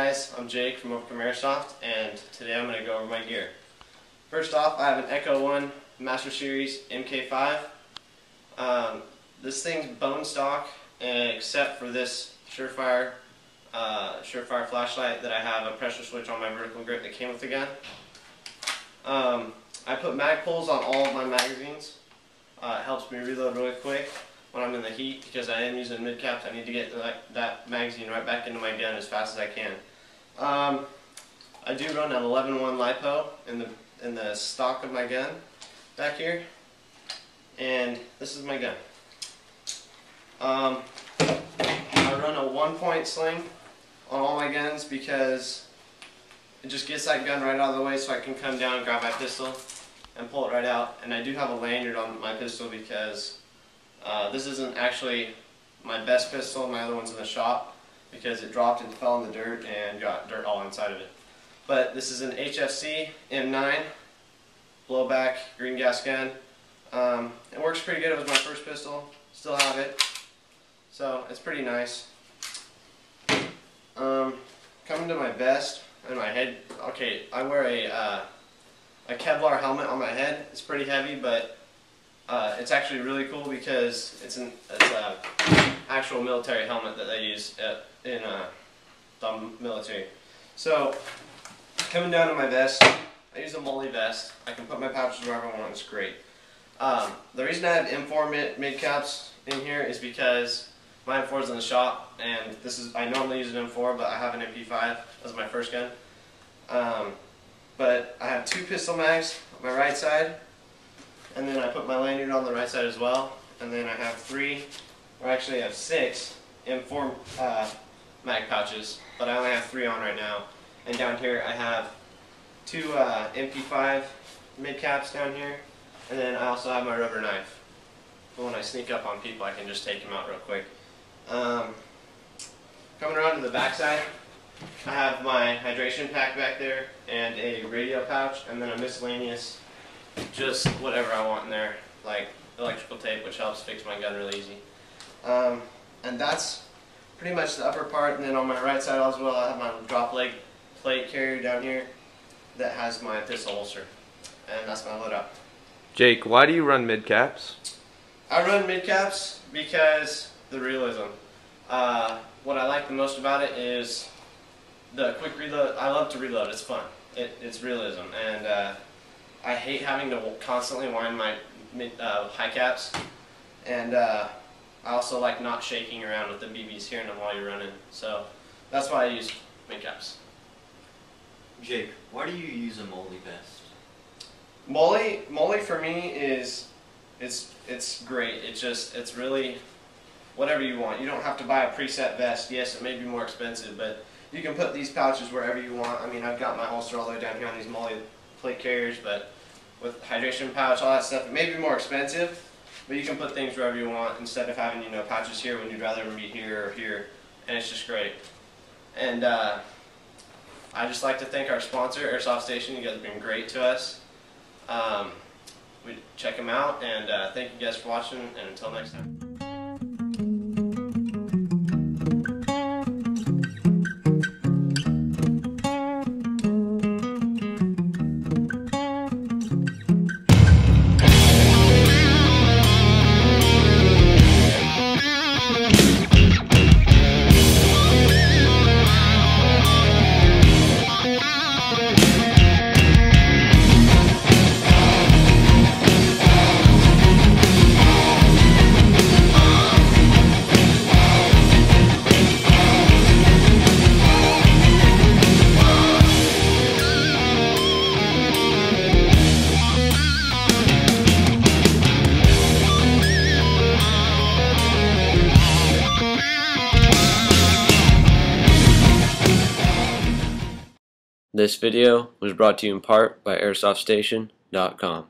guys, I'm Jake from Overcome Airsoft, and today I'm going to go over my gear. First off, I have an Echo 1 Master Series MK5. This thing's bone stock, except for this Surefire flashlight that I have a pressure switch on my vertical grip that came with the gun. I put mag pulls on all of my magazines. It helps me reload really quick when I'm in the heat, because I am using mid caps. I need to get that magazine right back into my gun as fast as I can. I do run an 11-1 LiPo in the stock of my gun back here, and this is my gun. I run a 1-point sling on all my guns because it just gets that gun right out of the way, so I can come down and grab my pistol and pull it right out. And I do have a lanyard on my pistol because this isn't actually my best pistol. My other one's in the shop because it dropped and fell in the dirt and got dirt all inside of it. But this is an HFC M9 blowback green gas gun. It works pretty good. It was my first pistol. Still have it. So it's pretty nice. Coming to my vest and my head. Okay, I wear a Kevlar helmet on my head. It's pretty heavy, but it's actually really cool because it's an actual military helmet that they use in the military. So coming down to my vest, I use a MOLLE vest. I can put my pouches wherever I want. It's great. The reason I have M4 mid caps in here is because my M4 is in the shop, and I normally use an M4, but I have an MP5 as my first gun. But I have 2 pistol mags on my right side, and then I put my lanyard on the right side as well, and then I have 3, or actually I have 6 M4 mag pouches, but I only have 3 on right now. And down here I have 2 MP5 mid caps down here, and then I also have my rubber knife. But when I sneak up on people, I can just take them out real quick. Coming around to the back side, I have my hydration pack back there, and a radio pouch, and then a miscellaneous, just whatever I want in there, like electrical tape, which helps fix my gun really easy. And that's pretty much the upper part. And then on my right side as well, I have my drop leg plate carrier down here that has my pistol holster, and that's my loadout. Jake, why do you run mid caps? I run mid caps because the realism. What I like the most about it is the quick reload. I love to reload. It's fun. It's realism, and I hate having to constantly wind my high caps, and I also like not shaking around with the BBs, hearing them while you're running. So that's why I use mid caps. Jake, why do you use a MOLLE vest? MOLLE for me is it's great. It's really whatever you want. You don't have to buy a preset vest. Yes, it may be more expensive, but you can put these pouches wherever you want. I mean, I've got my holster all the way down here on these MOLLE plate carriers, but with hydration pouch, all that stuff, it may be more expensive, but you can put things wherever you want instead of having, pouches here when you'd rather them be here or here, and it's just great. And I just like to thank our sponsor, Airsoft Station. You guys have been great to us. We check them out, and thank you guys for watching, and until next time. This video was brought to you in part by AirsoftStation.com.